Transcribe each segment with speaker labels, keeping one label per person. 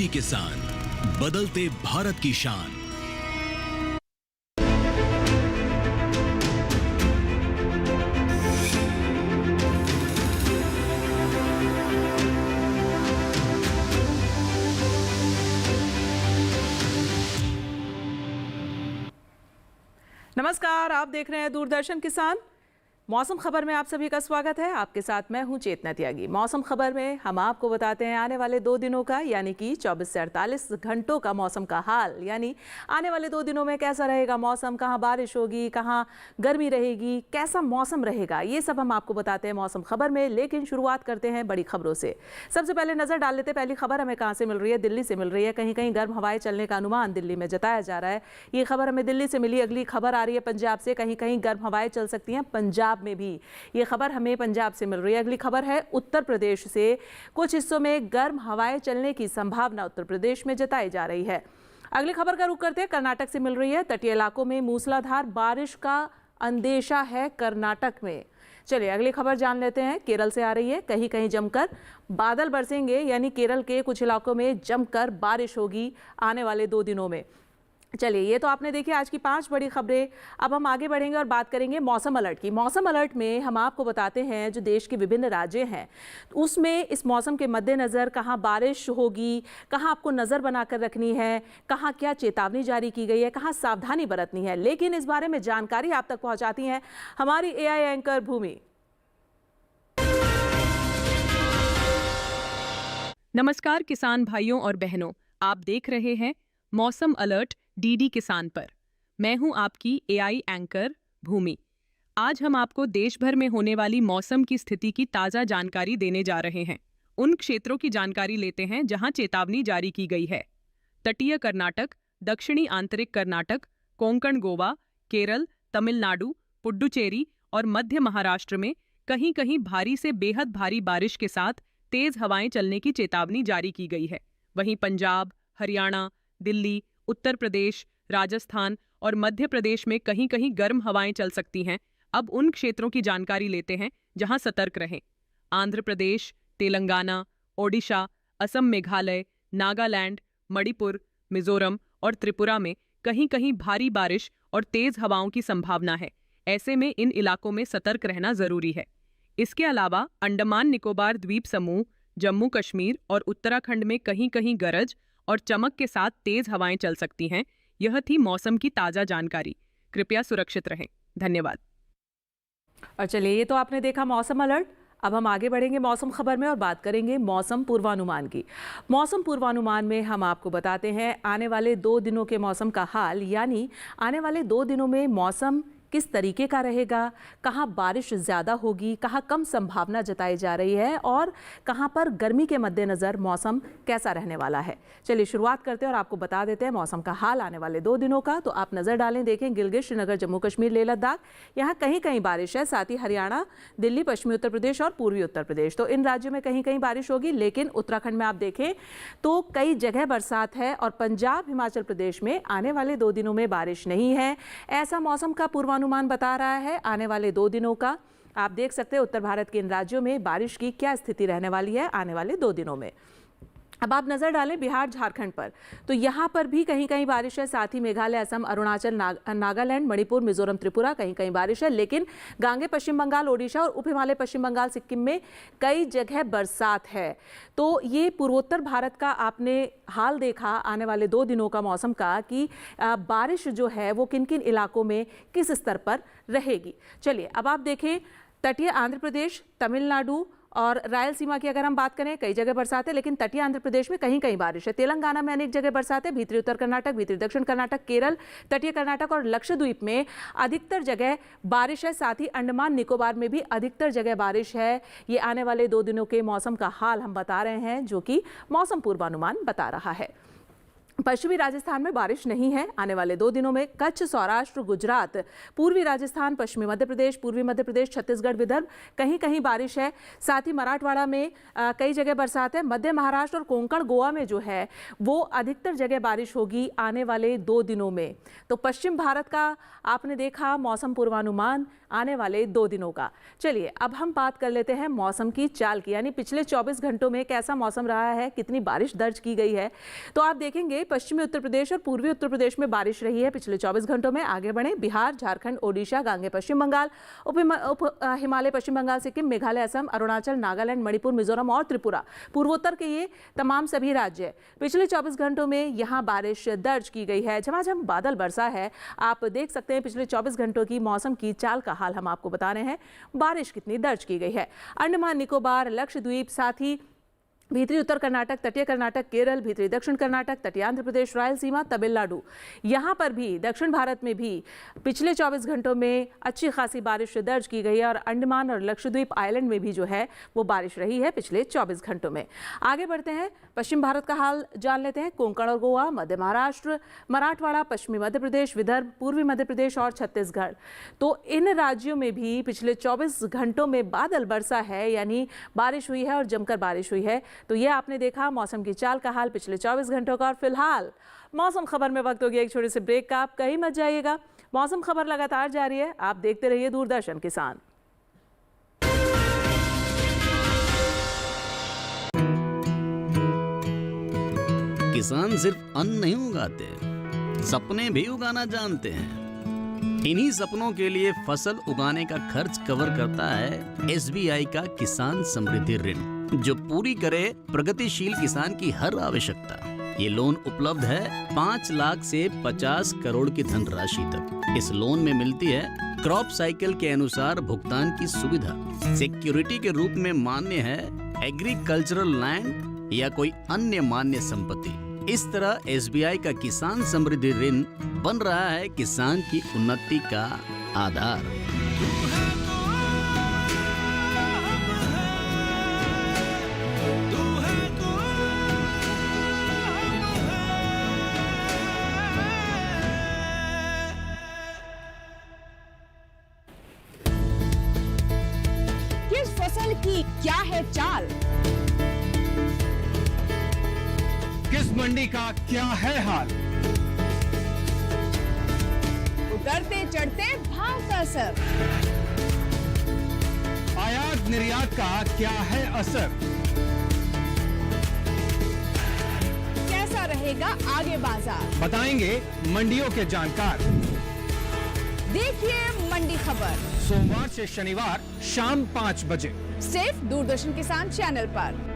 Speaker 1: किसान, बदलते भारत की शान।
Speaker 2: नमस्कार, आप देख रहे हैं दूरदर्शन किसान। मौसम खबर में आप सभी का स्वागत है। आपके साथ मैं हूं चेतना त्यागी। मौसम खबर में हम आपको बताते हैं आने वाले 2 दिनों का यानी कि 24 से 48 घंटों का मौसम का हाल, यानी आने वाले 2 दिनों में कैसा रहेगा मौसम, कहां बारिश होगी, कहां गर्मी रहेगी, कैसा मौसम रहेगा, ये सब हम आपको बताते हैं मौसम खबर में। लेकिन शुरुआत करते हैं बड़ी खबरों से। सबसे पहले नजर डाल लेते हैं पहली खबर हमें कहां से मिल रही है। दिल्ली से मिल रही है। कहीं कहीं गर्म हवाएं चलने का अनुमान दिल्ली में जताया जा रहा है। ये खबर हमें दिल्ली से मिली। अगली खबर आ रही है पंजाब से। कहीं कहीं गर्म हवाएं चल सकती हैं पंजाब में भी। ये खबर हमें पंजाब से मिल रही है। अगली खबर है उत्तर प्रदेश से। कुछ हिस्सों में गर्म हवाएं चलने की संभावना उत्तर प्रदेश में जताई जा रही है। अगली खबर का रुख करते हैं कर्नाटक से मिल रही है। तटीय इलाकों में मूसलाधार बारिश का अंदेशा है कर्नाटक में। चलिए अगली खबर जान लेते हैं। केरल से आ रही है। कहीं कहीं जमकर बादल बरसेंगे, यानी केरल के कुछ इलाकों में जमकर बारिश होगी आने वाले 2 दिनों में। चलिए, ये तो आपने देखी आज की 5 बड़ी खबरें। अब हम आगे बढ़ेंगे और बात करेंगे मौसम अलर्ट की। मौसम अलर्ट में हम आपको बताते हैं जो देश के विभिन्न राज्य हैं उसमें इस मौसम के मद्देनज़र कहाँ बारिश होगी, कहाँ आपको नज़र बनाकर रखनी है, कहाँ क्या चेतावनी जारी की गई है, कहाँ सावधानी बरतनी है। लेकिन इस बारे में जानकारी आप तक पहुँचाती हैं हमारी AI एंकर भूमि।
Speaker 3: नमस्कार किसान भाइयों और बहनों, आप देख रहे हैं मौसम अलर्ट डीडी किसान पर। मैं हूं आपकी AI एंकर भूमि। आज हम आपको देश भर में होने वाली मौसम की स्थिति की ताज़ा जानकारी देने जा रहे हैं। उन क्षेत्रों की जानकारी लेते हैं जहां चेतावनी जारी की गई है। तटीय कर्नाटक, दक्षिणी आंतरिक कर्नाटक, कोंकण गोवा, केरल, तमिलनाडु, पुडुचेरी और मध्य महाराष्ट्र में कहीं कहीं भारी से बेहद भारी बारिश के साथ तेज हवाएं चलने की चेतावनी जारी की गई है। वहीं पंजाब, हरियाणा, दिल्ली, उत्तर प्रदेश, राजस्थान और मध्य प्रदेश में कहीं कहीं गर्म हवाएं चल सकती हैं। अब उन क्षेत्रों की जानकारी लेते हैं जहां सतर्क रहें। आंध्र प्रदेश, तेलंगाना, ओडिशा, असम, मेघालय, नागालैंड, मणिपुर, मिजोरम और त्रिपुरा में कहीं कहीं भारी बारिश और तेज हवाओं की संभावना है। ऐसे में इन इलाकों में सतर्क रहना जरूरी है। इसके अलावा अंडमान निकोबार द्वीप समूह, जम्मू कश्मीर और उत्तराखंड में कहीं कहीं गरज और चमक के साथ तेज हवाएं चल सकती हैं। यह थी मौसम की ताज़ा जानकारी। कृपया सुरक्षित रहें। धन्यवाद।
Speaker 2: और चलिए, ये तो आपने देखा मौसम अलर्ट। अब हम आगे बढ़ेंगे मौसम खबर में और बात करेंगे मौसम पूर्वानुमान की। मौसम पूर्वानुमान में हम आपको बताते हैं आने वाले 2 दिनों के मौसम का हाल, यानी आने वाले 2 दिनों में मौसम किस तरीके का रहेगा, कहाँ बारिश ज़्यादा होगी, कहाँ कम संभावना जताई जा रही है और कहाँ पर गर्मी के मद्देनज़र मौसम कैसा रहने वाला है। चलिए शुरुआत करते हैं और आपको बता देते हैं मौसम का हाल आने वाले 2 दिनों का। तो आप नज़र डालें, देखें गिलगित, श्रीनगर, जम्मू कश्मीर, लेह लद्दाख, यहाँ कहीं कहीं बारिश है। साथ ही हरियाणा, दिल्ली, पश्चिमी उत्तर प्रदेश और पूर्वी उत्तर प्रदेश, तो इन राज्यों में कहीं कहीं बारिश होगी। लेकिन उत्तराखंड में आप देखें तो कई जगह बरसात है और पंजाब, हिमाचल प्रदेश में आने वाले 2 दिनों में बारिश नहीं है। ऐसा मौसम का पूर्वानुमान बता रहा है आने वाले 2 दिनों का। आप देख सकते हैं उत्तर भारत के इन राज्यों में बारिश की क्या स्थिति रहने वाली है आने वाले 2 दिनों में। अब आप नज़र डालें बिहार, झारखंड पर, तो यहाँ पर भी कहीं कहीं बारिश है। साथ ही मेघालय, असम, अरुणाचल, नागालैंड, मणिपुर, मिजोरम, त्रिपुरा कहीं कहीं बारिश है। लेकिन गांगे पश्चिम बंगाल, ओडिशा और उप हिमालय पश्चिम बंगाल, सिक्किम में कई जगह बरसात है। तो ये पूर्वोत्तर भारत का आपने हाल देखा आने वाले 2 दिनों का मौसम का कि बारिश जो है वो किन किन इलाकों में किस स्तर पर रहेगी। चलिए अब आप देखें तटीय आंध्र प्रदेश, तमिलनाडु और रायलसीमा की अगर हम बात करें, कई जगह बरसात है। लेकिन तटीय आंध्र प्रदेश में कहीं कहीं बारिश है। तेलंगाना में अनेक जगह बरसात है। भीतरी उत्तर कर्नाटक, भीतरी दक्षिण कर्नाटक, केरल, तटीय कर्नाटक और लक्षद्वीप में अधिकतर जगह बारिश है। साथ ही अंडमान निकोबार में भी अधिकतर जगह बारिश है। ये आने वाले 2 दिनों के मौसम का हाल हम बता रहे हैं, जो कि मौसम पूर्वानुमान बता रहा है। पश्चिमी राजस्थान में बारिश नहीं है आने वाले 2 दिनों में। कच्छ, सौराष्ट्र, गुजरात, पूर्वी राजस्थान, पश्चिमी मध्य प्रदेश, पूर्वी मध्य प्रदेश, छत्तीसगढ़, विदर्भ कहीं कहीं बारिश है। साथ ही मराठवाड़ा में कई जगह बरसात है। मध्य महाराष्ट्र और कोंकण गोवा में जो है वो अधिकतर जगह बारिश होगी आने वाले 2 दिनों में। तो पश्चिम भारत का आपने देखा मौसम पूर्वानुमान आने वाले 2 दिनों का। चलिए अब हम बात कर लेते हैं मौसम की चाल की, यानी पिछले 24 घंटों में कैसा मौसम रहा है, कितनी बारिश दर्ज की गई है। तो आप देखेंगे पश्चिमी उत्तर प्रदेश और पूर्वी उत्तर प्रदेश में बारिश रही है पिछले 24 घंटों में। आगे बढ़े, बिहार, झारखंड, ओडिशा, गांगे पश्चिम बंगाल, हिमालय पश्चिम बंगाल, सिक्किम, मेघालय, असम, अरुणाचल, नागालैंड, मणिपुर, मिजोरम और त्रिपुरा, पूर्वोत्तर के ये तमाम सभी राज्य पिछले 24 घंटों में यहाँ बारिश दर्ज की गई है। झमाझम बादल बरसा है। आप देख सकते हैं पिछले 24 घंटों की मौसम की चाल का हाल हम आपको बता रहे हैं। बारिश कितनी दर्ज की गई है। अंडमान निकोबार, लक्षद्वीप, साथ ही भीतरी उत्तर कर्नाटक, तटीय कर्नाटक, केरल, भीतरी दक्षिण कर्नाटक, तटीय आंध्र प्रदेश, रायलसीमा, तमिलनाडु, यहाँ पर भी दक्षिण भारत में भी पिछले 24 घंटों में अच्छी खासी बारिश दर्ज की गई है। और अंडमान और लक्षद्वीप आइलैंड में भी जो है वो बारिश रही है पिछले 24 घंटों में। आगे बढ़ते हैं, पश्चिम भारत का हाल जान लेते हैं। कोंकण और गोवा, मध्य महाराष्ट्र, मराठवाड़ा, पश्चिमी मध्य प्रदेश, विदर्भ, पूर्वी मध्य प्रदेश और छत्तीसगढ़, तो इन राज्यों में भी पिछले 24 घंटों में बादल बरसा है, यानी बारिश हुई है और जमकर बारिश हुई है। तो ये आपने देखा मौसम की चाल का हाल पिछले 24 घंटों का। और फिलहाल मौसम खबर में वक्त हो गया एक छोटे से ब्रेक का। आप कहीं मत जाइएगा, मौसम खबर लगातार जारी है। आप देखते रहिए दूरदर्शन किसान।
Speaker 1: किसान सिर्फ अन्न नहीं उगाते, सपने भी उगाना जानते हैं। इन्हीं सपनों के लिए फसल उगाने का खर्च कवर करता है SBI का किसान समृद्धि ऋण, जो पूरी करे प्रगतिशील किसान की हर आवश्यकता। ये लोन उपलब्ध है 5 लाख से 50 करोड़ की धनराशि तक। इस लोन में मिलती है क्रॉप साइकिल के अनुसार भुगतान की सुविधा। सिक्योरिटी के रूप में मान्य है एग्रीकल्चरल लैंड या कोई अन्य मान्य संपत्ति। इस तरह SBI का किसान समृद्धि ऋण बन रहा है किसान की उन्नति का आधार।
Speaker 4: किस फसल की क्या है चाल,
Speaker 5: किस मंडी का क्या है हाल,
Speaker 4: उतरते चढ़ते भाव का असर,
Speaker 5: आयात निर्यात का क्या है असर,
Speaker 4: कैसा रहेगा आगे बाजार,
Speaker 5: बताएंगे मंडियों के जानकार।
Speaker 4: देखिए मंडी खबर
Speaker 5: सोमवार से शनिवार शाम 5 बजे
Speaker 4: सिर्फ दूरदर्शन किसान चैनल पर।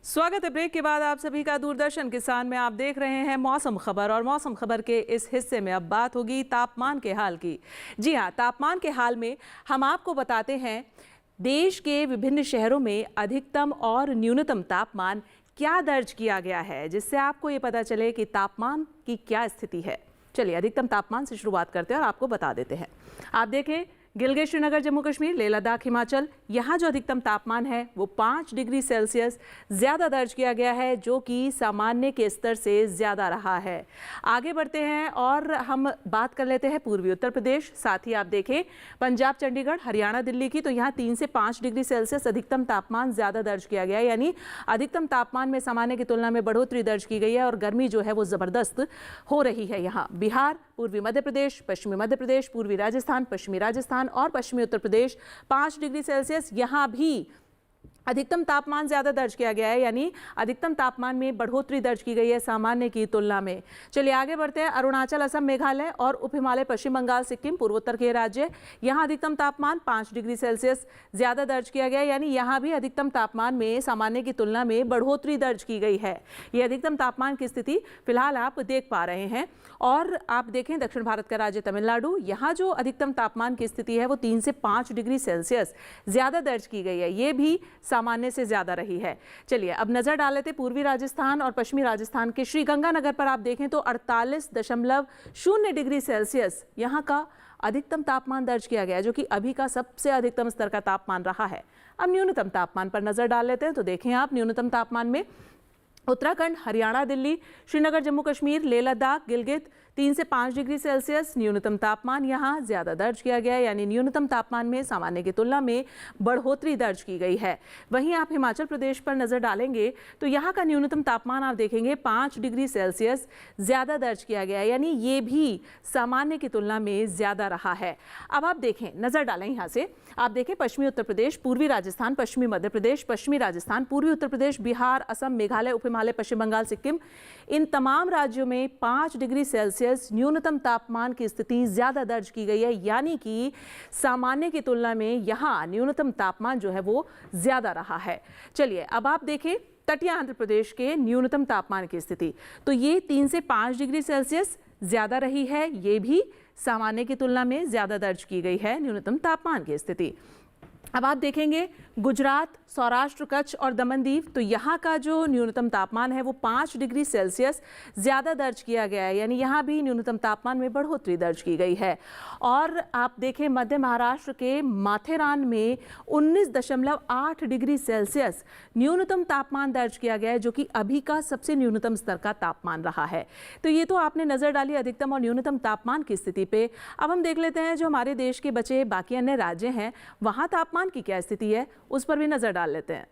Speaker 2: स्वागत है ब्रेक के बाद आप सभी का दूरदर्शन किसान में। आप देख रहे हैं मौसम खबर और मौसम खबर के इस हिस्से में अब बात होगी तापमान के हाल की। जी हाँ, तापमान के हाल में हम आपको बताते हैं देश के विभिन्न शहरों में अधिकतम और न्यूनतम तापमान क्या दर्ज किया गया है, जिससे आपको ये पता चले कि तापमान की क्या स्थिति है। चलिए अधिकतम तापमान से शुरुआत करते हैं और आपको बता देते हैं। आप देखें गिलगित श्रीनगर जम्मू कश्मीर, लेह लद्दाख हिमाचल, यहाँ जो अधिकतम तापमान है वो 5 डिग्री सेल्सियस ज़्यादा दर्ज किया गया है, जो कि सामान्य के स्तर से ज़्यादा रहा है। आगे बढ़ते हैं और हम बात कर लेते हैं पूर्वी उत्तर प्रदेश, साथ ही आप देखें पंजाब, चंडीगढ़, हरियाणा, दिल्ली की, तो यहाँ 3 से 5 डिग्री सेल्सियस अधिकतम तापमान ज़्यादा दर्ज किया गया है, यानी अधिकतम तापमान में सामान्य की तुलना में बढ़ोतरी दर्ज की गई है और गर्मी जो है वो ज़बरदस्त हो रही है। यहाँ बिहार, पूर्वी मध्य प्रदेश, पश्चिमी मध्य प्रदेश, पूर्वी राजस्थान, पश्चिमी राजस्थान और पश्चिमी उत्तर प्रदेश 5 डिग्री सेल्सियस यहाँ भी अधिकतम तापमान ज़्यादा दर्ज किया गया है, यानी अधिकतम तापमान में बढ़ोतरी दर्ज की गई है सामान्य की तुलना में। चलिए आगे बढ़ते हैं। अरुणाचल, असम, मेघालय और उप हिमालय, पश्चिम बंगाल, सिक्किम, पूर्वोत्तर के राज्य, यहाँ अधिकतम तापमान 5 डिग्री सेल्सियस ज़्यादा दर्ज किया गया है, यानी यहाँ भी अधिकतम तापमान में सामान्य की तुलना में बढ़ोतरी दर्ज की गई है। ये अधिकतम तापमान की स्थिति फिलहाल आप देख पा रहे हैं। और आप देखें दक्षिण भारत का राज्य तमिलनाडु, यहाँ जो अधिकतम तापमान की स्थिति है वो 3 से 5 डिग्री सेल्सियस ज़्यादा दर्ज की गई है। ये भी सामान्य से ज़्यादा रही है। चलिए अब नज़र डाल लेते पूर्वी राजस्थान और पश्चिमी राजस्थान के श्रीगंगानगर पर। आप देखें तो 48.0 डिग्री सेल्सियस यहाँ का अधिकतम तापमान दर्ज किया गया, जो कि अभी का सबसे अधिकतम स्तर का तापमान रहा है। अब न्यूनतम तापमान पर नजर डाल लेते हैं तो देखें आप न्यूनतम तापमान में उत्तराखंड, हरियाणा, दिल्ली, श्रीनगर, जम्मू कश्मीर, लेह लद्दाख, गिलगित 3 से 5 डिग्री सेल्सियस न्यूनतम तापमान यहाँ ज़्यादा दर्ज किया गया है, यानी न्यूनतम तापमान में सामान्य की तुलना में बढ़ोतरी दर्ज की गई है। वहीं आप हिमाचल प्रदेश पर नज़र डालेंगे तो यहाँ का न्यूनतम तापमान आप देखेंगे 5 डिग्री सेल्सियस ज़्यादा दर्ज किया गया है, यानी ये भी सामान्य की तुलना में ज़्यादा रहा है। अब आप देखें, नज़र डालें यहाँ से, आप देखें पश्चिमी उत्तर प्रदेश, पूर्वी राजस्थान, पश्चिमी मध्य प्रदेश, पश्चिमी राजस्थान, पूर्वी उत्तर प्रदेश, बिहार, असम, मेघालय, उप हिमालय, पश्चिम बंगाल, सिक्किम, इन तमाम राज्यों में 5 डिग्री सेल्सियस न्यूनतम तापमान की स्थिति ज़्यादा दर्ज की गई है, यानी कि सामान्य की तुलना में यहाँ न्यूनतम तापमान जो है वो ज़्यादा रहा है। चलिए अब आप देखें तटीय आंध्र प्रदेश के न्यूनतम तापमान की स्थिति, तो ये 3 से 5 डिग्री सेल्सियस ज़्यादा रही है, ये भी सामान्य की तुलना में ज़्यादा दर्ज की गई है न्यूनतम तापमान की स्थिति। अब आप देखेंगे गुजरात, सौराष्ट्र, कच्छ और दमन दीव, तो यहाँ का जो न्यूनतम तापमान है वो 5 डिग्री सेल्सियस ज़्यादा दर्ज किया गया है, यानी यहाँ भी न्यूनतम तापमान में बढ़ोतरी दर्ज की गई है। और आप देखें मध्य महाराष्ट्र के माथेरान में 19.8 डिग्री सेल्सियस न्यूनतम तापमान दर्ज किया गया है, जो कि अभी का सबसे न्यूनतम स्तर का तापमान रहा है। तो ये तो आपने नज़र डाली अधिकतम और न्यूनतम तापमान की स्थिति पे। अब हम देख लेते हैं जो हमारे देश के बचे बाकी अन्य राज्य हैं, वहाँ तापमान की क्या स्थिति है, उस पर भी नजर डाल लेते हैं।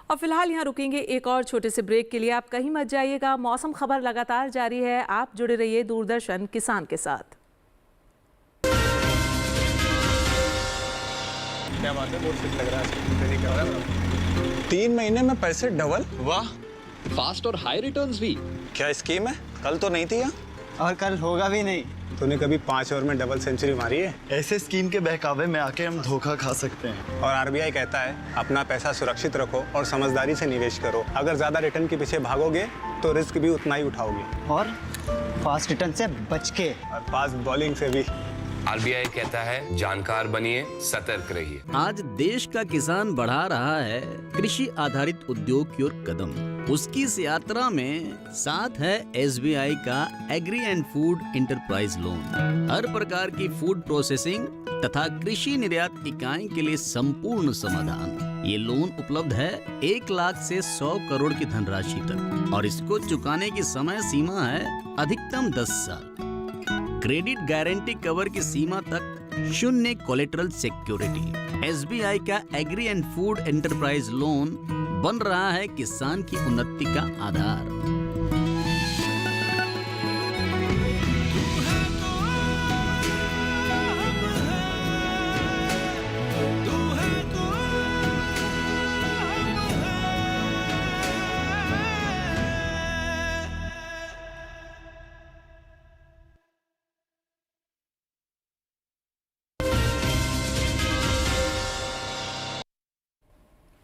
Speaker 2: और फिलहाल यहाँ रुकेंगे एक और छोटे से ब्रेक के लिए, आप कहीं मत जाइएगा। मौसम खबर लगातार जारी है, आप जुड़े रहिए दूरदर्शन किसान के साथ।
Speaker 6: क्या बात है, बहुत फिट लग रहा है।
Speaker 7: 3 महीने में पैसे डबल,
Speaker 6: वाह, फास्ट और हाई रिटर्न्स भी।
Speaker 7: क्या स्कीम है? कल तो नहीं थी यहाँ।
Speaker 8: और कल होगा भी नहीं।
Speaker 7: तूने कभी 5 ओवर में डबल सेंचुरी मारी है?
Speaker 8: ऐसे स्कीम के बहकावे में आके हम धोखा खा सकते हैं।
Speaker 7: और आरबीआई कहता है अपना पैसा सुरक्षित रखो और समझदारी से निवेश करो। अगर ज्यादा रिटर्न के पीछे भागोगे तो रिस्क भी उतना ही उठाओगे,
Speaker 8: और फास्ट रिटर्न से बच के,
Speaker 7: और फास्ट बॉलिंग से भी।
Speaker 9: आरबीआई कहता है जानकार बनिए, सतर्क रहिए।
Speaker 1: आज देश का किसान बढ़ा रहा है कृषि आधारित उद्योग की ओर कदम। उसकी इस यात्रा में साथ है एसबीआई का agri and food enterprise loan. हर प्रकार की फूड प्रोसेसिंग तथा कृषि निर्यात इकाई के लिए संपूर्ण समाधान। ये लोन उपलब्ध है 1 लाख से 100 करोड़ की धनराशि तक, और इसको चुकाने की समय सीमा है अधिकतम 10 साल। क्रेडिट गारंटी कवर की सीमा तक 0 कोलेटरल सिक्योरिटी। एसबीआई का agri and food enterprise loan बन रहा है किसान की उन्नति का आधार।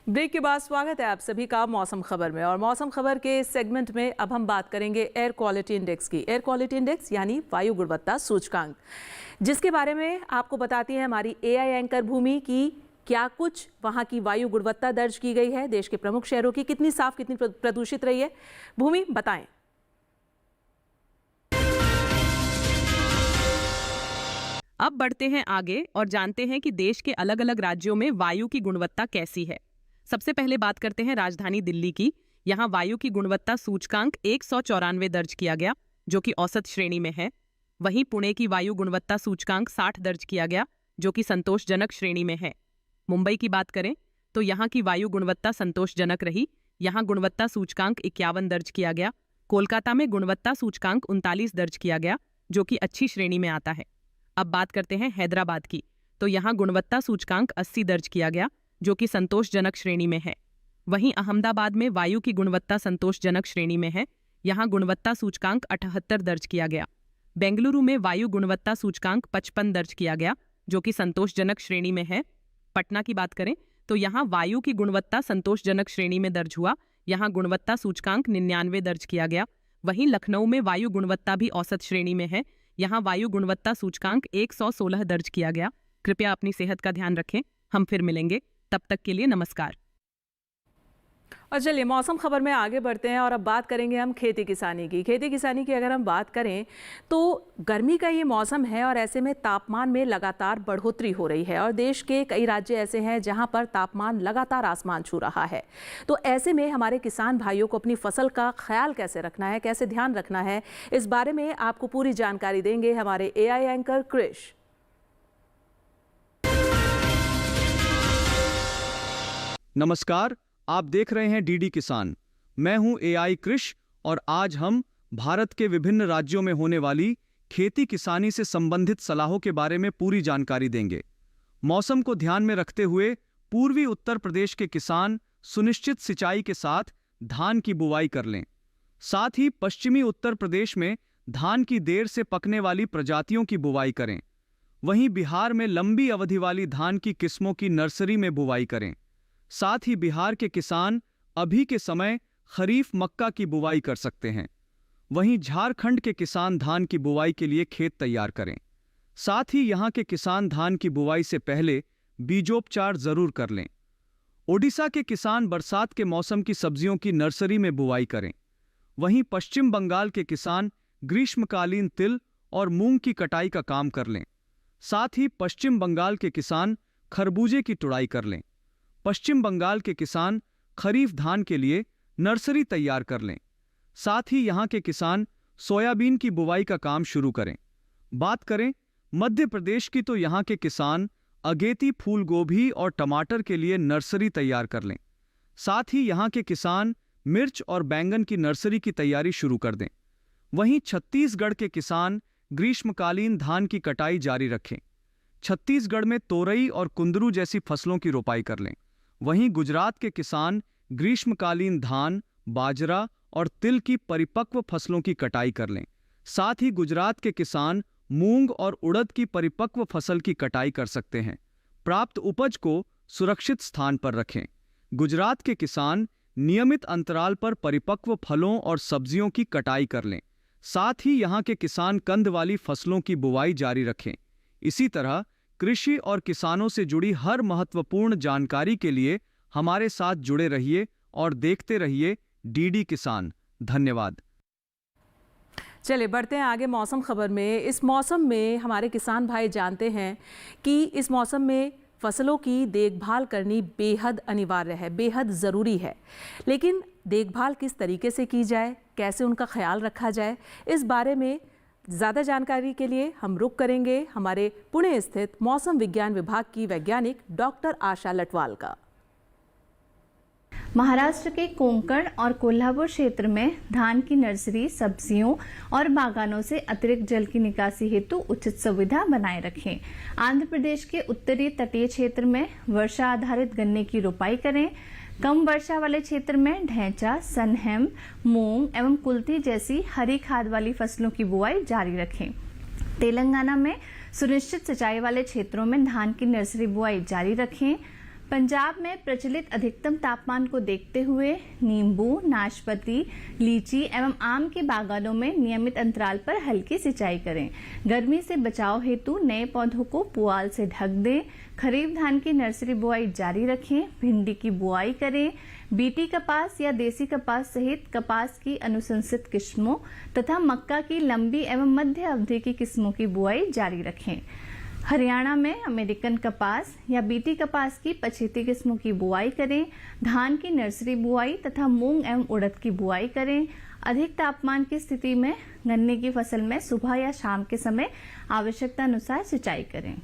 Speaker 2: ब्रेक के बाद स्वागत है आप सभी का मौसम खबर में। और मौसम खबर के सेगमेंट में अब हम बात करेंगे एयर क्वालिटी इंडेक्स की। एयर क्वालिटी इंडेक्स यानी वायु गुणवत्ता सूचकांक, जिसके बारे में आपको बताती है हमारी एआई एंकर भूमि की क्या कुछ वहां की वायु गुणवत्ता दर्ज की गई है, देश के प्रमुख शहरों की कितनी साफ कितनी प्रदूषित रही है। भूमि, बताएं।
Speaker 3: अब बढ़ते हैं आगे और जानते हैं कि देश के अलग अलग राज्यों में वायु की गुणवत्ता कैसी है। सबसे पहले बात करते हैं राजधानी दिल्ली की। यहाँ वायु की गुणवत्ता सूचकांक 194 दर्ज किया गया, जो कि औसत श्रेणी में है। वहीं पुणे की वायु गुणवत्ता सूचकांक 60 दर्ज किया गया, जो कि संतोषजनक श्रेणी में है। मुंबई की बात करें तो यहाँ की वायु गुणवत्ता संतोषजनक रही। यहाँ गुणवत्ता सूचकांक 51 दर्ज किया गया। कोलकाता में गुणवत्ता सूचकांक 39 दर्ज किया गया, जो कि अच्छी श्रेणी में आता है। अब बात करते हैं हैदराबाद की, तो यहाँ गुणवत्ता सूचकांक 80 दर्ज किया गया, जो कि संतोषजनक श्रेणी में है। वहीं अहमदाबाद में वायु की गुणवत्ता संतोषजनक श्रेणी में है। यहाँ गुणवत्ता सूचकांक 78 दर्ज किया गया। बेंगलुरु में वायु गुणवत्ता सूचकांक 55 दर्ज किया गया, जो कि संतोषजनक श्रेणी में है। पटना की बात करें तो यहाँ वायु की गुणवत्ता संतोषजनक श्रेणी में दर्ज हुआ। यहाँ गुणवत्ता सूचकांक 99 दर्ज किया गया। वहीं लखनऊ में वायु गुणवत्ता भी औसत श्रेणी में है। यहाँ वायु गुणवत्ता सूचकांक 116 दर्ज किया गया। कृपया अपनी सेहत का ध्यान रखें। हम फिर मिलेंगे, तब तक के लिए नमस्कार।
Speaker 2: और चलिए मौसम खबर में आगे बढ़ते हैं और अब बात करेंगे हम खेती किसानी की। खेती किसानी की अगर हम बात करें तो गर्मी का ये मौसम है और ऐसे में तापमान में लगातार बढ़ोतरी हो रही है और देश के कई राज्य ऐसे हैं जहां पर तापमान लगातार आसमान छू रहा है। तो ऐसे में हमारे किसान भाइयों को अपनी फसल का ख्याल कैसे रखना है, कैसे ध्यान रखना है, इस बारे में आपको पूरी जानकारी देंगे हमारे AI एंकर कृष।
Speaker 10: नमस्कार, आप देख रहे हैं डीडी किसान। मैं हूं AI कृष और आज हम भारत के विभिन्न राज्यों में होने वाली खेती किसानी से संबंधित सलाहों के बारे में पूरी जानकारी देंगे। मौसम को ध्यान में रखते हुए पूर्वी उत्तर प्रदेश के किसान सुनिश्चित सिंचाई के साथ धान की बुवाई कर लें। साथ ही पश्चिमी उत्तर प्रदेश में धान की देर से पकने वाली प्रजातियों की बुवाई करें। वहीं बिहार में लंबी अवधि वाली धान की किस्मों की नर्सरी में बुवाई करें। साथ ही बिहार के किसान अभी के समय खरीफ मक्का की बुवाई कर सकते हैं। वहीं झारखंड के किसान धान की बुवाई के लिए खेत तैयार करें। साथ ही यहां के किसान धान की बुवाई से पहले बीजोपचार जरूर कर लें। ओडिशा के किसान बरसात के मौसम की सब्जियों की नर्सरी में बुवाई करें। वहीं पश्चिम बंगाल के किसान ग्रीष्मकालीन तिल और मूंग की कटाई का काम कर लें। साथ ही पश्चिम बंगाल के किसान खरबूजे की तुड़ाई कर लें। पश्चिम बंगाल के किसान खरीफ धान के लिए नर्सरी तैयार कर लें। साथ ही यहां के किसान सोयाबीन की बुवाई का काम शुरू करें। बात करें मध्य प्रदेश की तो यहां के किसान अगेती फूल गोभी और टमाटर के लिए नर्सरी तैयार कर लें। साथ ही यहां के किसान मिर्च और बैंगन की नर्सरी की तैयारी शुरू कर दें। वहीं छत्तीसगढ़ के किसान ग्रीष्मकालीन धान की कटाई जारी रखें। छत्तीसगढ़ में तोरई और कुंदरू जैसी फसलों की रोपाई कर लें। वहीं गुजरात के किसान ग्रीष्मकालीन धान, बाजरा और तिल की परिपक्व फसलों की कटाई कर लें। साथ ही गुजरात के किसान मूंग और उड़द की परिपक्व फसल की कटाई कर सकते हैं। प्राप्त उपज को सुरक्षित स्थान पर रखें। गुजरात के किसान नियमित अंतराल पर परिपक्व फलों और सब्जियों की कटाई कर लें। साथ ही यहां के किसान कंद वाली फसलों की बुवाई जारी रखें। इसी तरह कृषि और किसानों से जुड़ी हर महत्वपूर्ण जानकारी के लिए हमारे साथ जुड़े रहिए और देखते रहिए डीडी किसान। धन्यवाद।
Speaker 2: चलिए बढ़ते हैं आगे मौसम खबर में। इस मौसम में हमारे किसान भाई जानते हैं कि इस मौसम में फसलों की देखभाल करनी बेहद अनिवार्य है, बेहद ज़रूरी है। लेकिन देखभाल किस तरीके से की जाए, कैसे उनका ख्याल रखा जाए, इस बारे में ज़्यादा जानकारी के लिए हम रुख करेंगे हमारे पुणे स्थित मौसम विज्ञान विभाग की वैज्ञानिक डॉक्टर आशा लटवाल का।
Speaker 11: महाराष्ट्र के कोंकण और कोल्हापुर क्षेत्र में धान की नर्सरी, सब्जियों और बागानों से अतिरिक्त जल की निकासी हेतु उचित सुविधा बनाए रखें। आंध्र प्रदेश के उत्तरी तटीय क्षेत्र में वर्षा आधारित गन्ने की रोपाई करें। कम वर्षा वाले क्षेत्र में ढैंचा, सनहेम, मूंग एवं कुल्थी जैसी हरी खाद वाली फसलों की बुआई जारी रखें। तेलंगाना में सुनिश्चित सिंचाई वाले क्षेत्रों में धान की नर्सरी बुआई जारी रखें। पंजाब में प्रचलित अधिकतम तापमान को देखते हुए नींबू, नाशपाती, लीची एवं आम के बागानों में नियमित अंतराल पर हल्की सिंचाई करें। गर्मी से बचाव हेतु नए पौधों को पुआल से ढक दें। खरीफ धान की नर्सरी बुआई जारी रखें। भिंडी की बुआई करें। बीटी कपास या देसी कपास सहित कपास की अनुशंसित किस्मों तथा मक्का की लंबी एवं मध्य अवधि की किस्मों की बुआई जारी रखें। हरियाणा में अमेरिकन कपास या बीटी कपास की पछेती किस्मों की बुआई करें। धान की नर्सरी बुआई तथा मूंग एवं उड़द की बुआई करें। अधिक तापमान की स्थिति में गन्ने की फसल में सुबह या शाम के समय आवश्यकता अनुसार सिंचाई करें।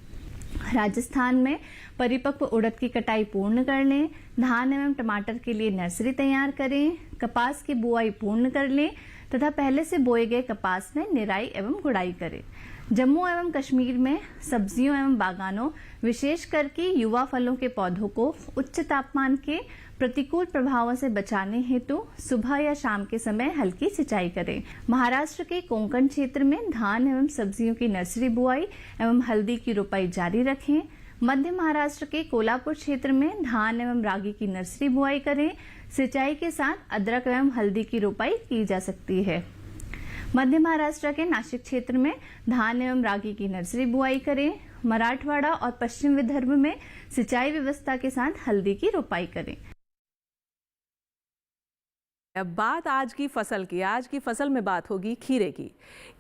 Speaker 11: राजस्थान में परिपक्व उड़द की कटाई पूर्ण कर लें। धान एवं टमाटर के लिए नर्सरी तैयार करें। कपास की बुआई पूर्ण कर लें तथा पहले से बोए गए कपास में निराई एवं गुड़ाई करें। जम्मू एवं कश्मीर में सब्जियों एवं बागानों विशेष करके युवा फलों के पौधों को उच्च तापमान के प्रतिकूल प्रभावों से बचाने हेतु सुबह या शाम के समय हल्की सिंचाई करें। महाराष्ट्र के कोंकण क्षेत्र में धान एवं सब्जियों की नर्सरी बुआई एवं हल्दी की रोपाई जारी रखें। मध्य महाराष्ट्र के कोल्हापुर क्षेत्र में धान एवं रागी की नर्सरी बुआई करें। सिंचाई के साथ अदरक एवं हल्दी की रोपाई की जा सकती है। मध्य महाराष्ट्र के नासिक क्षेत्र में धान एवं रागी की नर्सरी बुआई करें। मराठवाड़ा और पश्चिम विदर्भ में सिंचाई व्यवस्था के साथ हल्दी की रोपाई करें।
Speaker 2: अब बात आज की फसल की। आज की फसल में बात होगी खीरे की।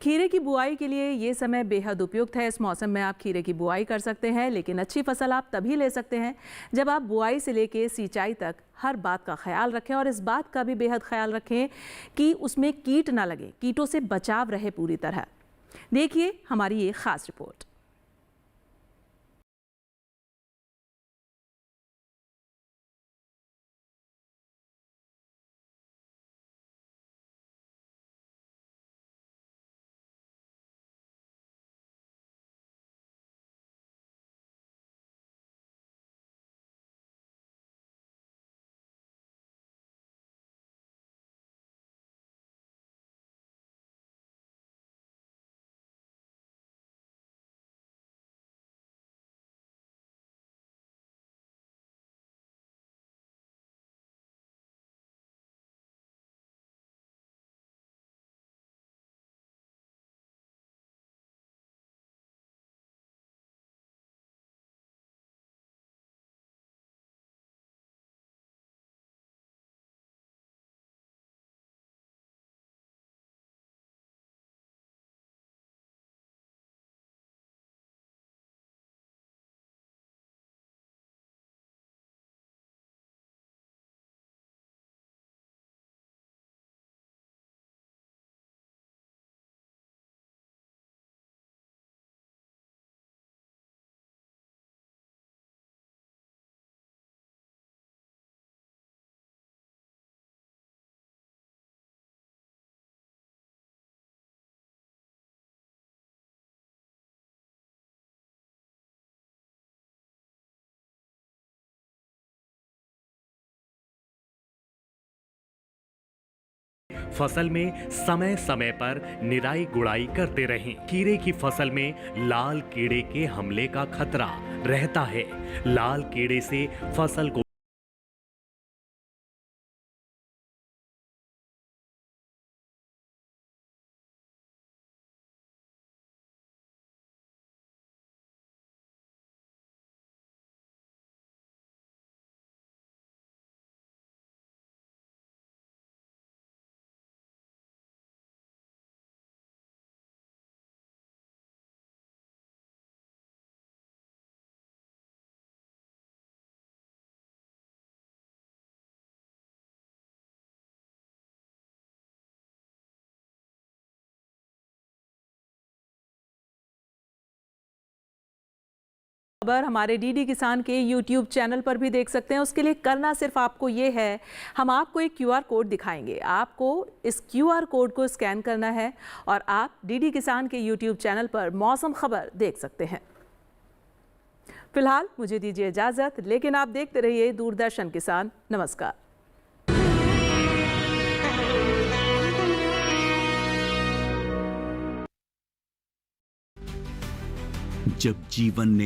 Speaker 2: खीरे की बुआई के लिए ये समय बेहद उपयुक्त है। इस मौसम में आप खीरे की बुआई कर सकते हैं, लेकिन अच्छी फसल आप तभी ले सकते हैं जब आप बुआई से लेके सिंचाई तक हर बात का ख्याल रखें और इस बात का भी बेहद ख्याल रखें कि उसमें कीट ना लगे, कीटों से बचाव रहे पूरी तरह। देखिए हमारी ये खास रिपोर्ट।
Speaker 12: फसल में समय समय पर निराई गुड़ाई करते रहें। खीरे की फसल में लाल कीड़े के हमले का खतरा रहता है। लाल कीड़े से फसल को
Speaker 2: खबर हमारे डीडी किसान के यूट्यूब चैनल पर भी देख सकते हैं। उसके लिए करना सिर्फ आपको ये है, हम आपको एक क्यूआर कोड दिखाएंगे। आपको इस क्यूआर कोड को स्कैन करना है और आप डीडी किसान के यूट्यूब चैनल पर मौसम खबर देख सकते हैं। फिलहाल मुझे दीजिए इजाजत, लेकिन आप देखते रहिए दूरदर्शन किसान। नमस्कार।
Speaker 13: जब जीवन ने